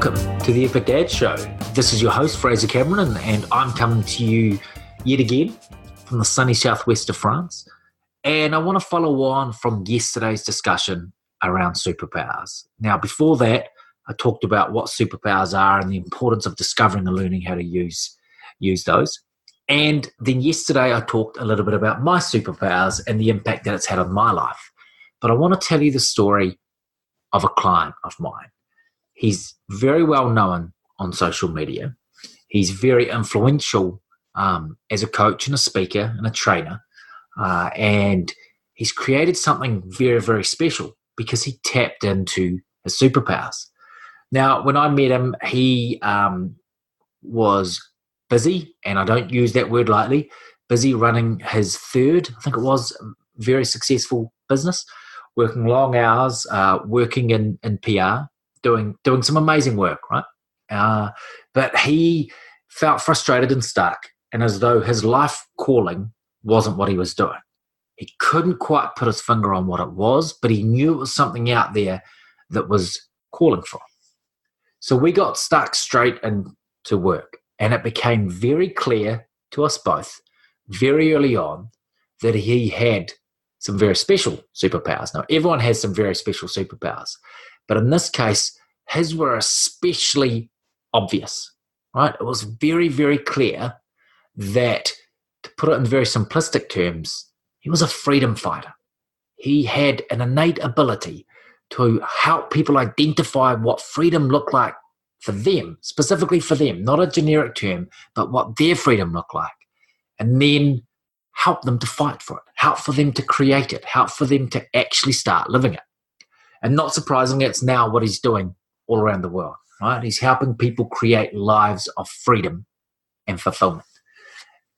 Welcome to the Epic Dad Show. This is your host, Fraser Cameron, and I'm coming to you yet again from the sunny southwest of France. And I want to follow on from yesterday's discussion around superpowers. Now, before that, I talked about what superpowers are and the importance of discovering and learning how to use those. And then yesterday, I talked a little bit about my superpowers and the impact that it's had on my life. But I want to tell you the story of a client of mine. He's very well known on social media. He's very influential as a coach and a speaker and a trainer. And he's created something very, very special because he tapped into his superpowers. Now, when I met him, he was busy, and I don't use that word lightly, busy running his third, I think it was, very successful business, working long hours, working in PR, doing some amazing work, right? But he felt frustrated and stuck, and as though his life calling wasn't what he was doing. He couldn't quite put his finger on what it was, but he knew it was something out there that was calling for him. So we got stuck straight into work, and it became very clear to us both very early on that he had some very special superpowers. Now, everyone has some very special superpowers, but in this case, his were especially obvious, right? It was very, very clear that, to put it in very simplistic terms, he was a freedom fighter. He had an innate ability to help people identify what freedom looked like for them, specifically for them, not a generic term, but what their freedom looked like, and then help them to fight for it, help for them to create it, help for them to actually start living it. And not surprisingly, it's now what he's doing all around the world, right? He's helping people create lives of freedom and fulfillment.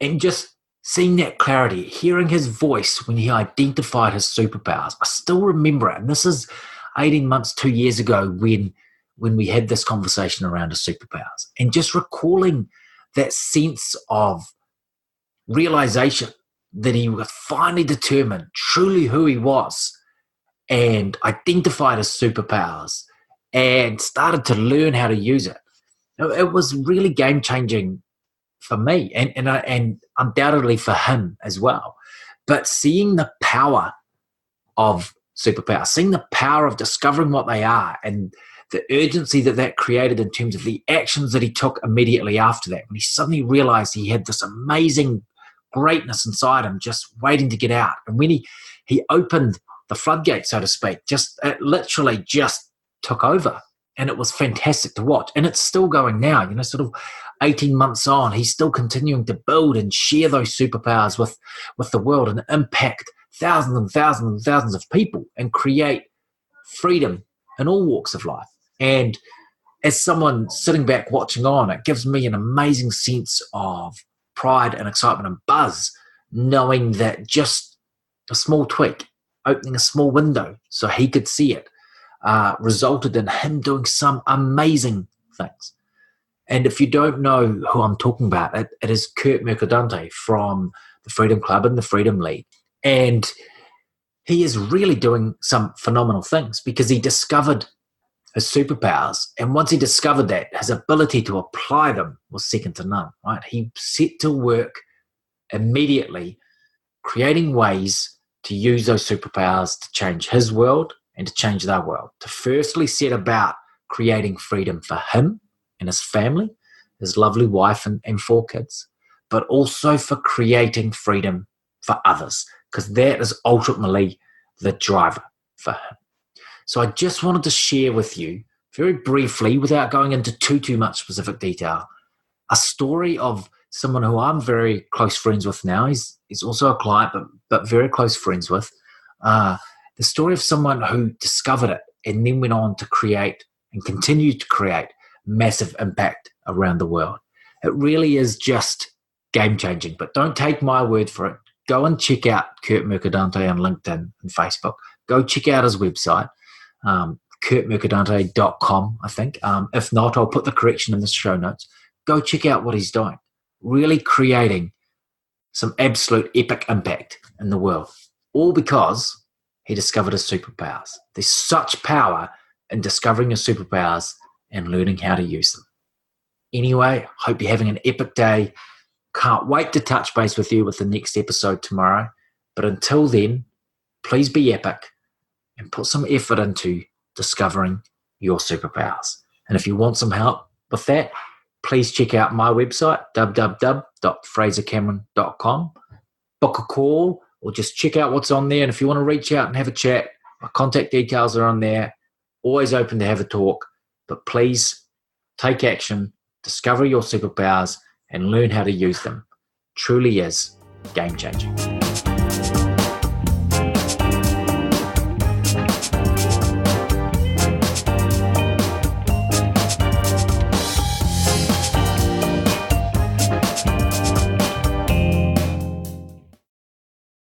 And just seeing that clarity, hearing his voice when he identified his superpowers, I still remember it. And this is 18 months, 2 years ago when we had this conversation around his superpowers. And just recalling that sense of realization that he was finally determined truly who he was and identified his superpowers and started to learn how to use it. It was really game-changing for me and undoubtedly for him as well. But seeing the power of superpowers, seeing the power of discovering what they are and the urgency that created in terms of the actions that he took immediately after that, when he suddenly realized he had this amazing greatness inside him just waiting to get out. And when he opened the floodgate, so to speak, it literally just took over. And it was fantastic to watch. And it's still going now, sort of 18 months on, he's still continuing to build and share those superpowers with the world and impact thousands and thousands and thousands of people and create freedom in all walks of life. And as someone sitting back watching on, it gives me an amazing sense of pride and excitement and buzz, knowing that just a small tweak, opening a small window so he could see it, resulted in him doing some amazing things. And if you don't know who I'm talking about, it is Curt Mercadante from the Freedom Club and the Freedom League. And he is really doing some phenomenal things because he discovered his superpowers. And once he discovered that, his ability to apply them was second to none, right? He set to work immediately, creating ways to use those superpowers to change his world and to change their world. To firstly set about creating freedom for him and his family, his lovely wife and 4 kids, but also for creating freedom for others, because that is ultimately the driver for him. So I just wanted to share with you very briefly, without going into too much specific detail, a story of someone who I'm very close friends with now. He's also a client, but very close friends with. The story of someone who discovered it and then went on to create and continue to create massive impact around the world. It really is just game-changing, but don't take my word for it. Go and check out Curt Mercadante on LinkedIn and Facebook. Go check out his website, curtmercadante.com, I think. If not, I'll put the correction in the show notes. Go check out what he's doing. Really creating some absolute epic impact in the world, all because he discovered his superpowers. There's such power in discovering your superpowers and learning how to use them. Anyway, hope you're having an epic day. Can't wait to touch base with you with the next episode tomorrow. But until then, please be epic and put some effort into discovering your superpowers. And if you want some help with that, please check out my website, www.frasercameron.com. Book a call or just check out what's on there. And if you want to reach out and have a chat, my contact details are on there. Always open to have a talk. But please take action, discover your superpowers, and learn how to use them. Truly is game-changing.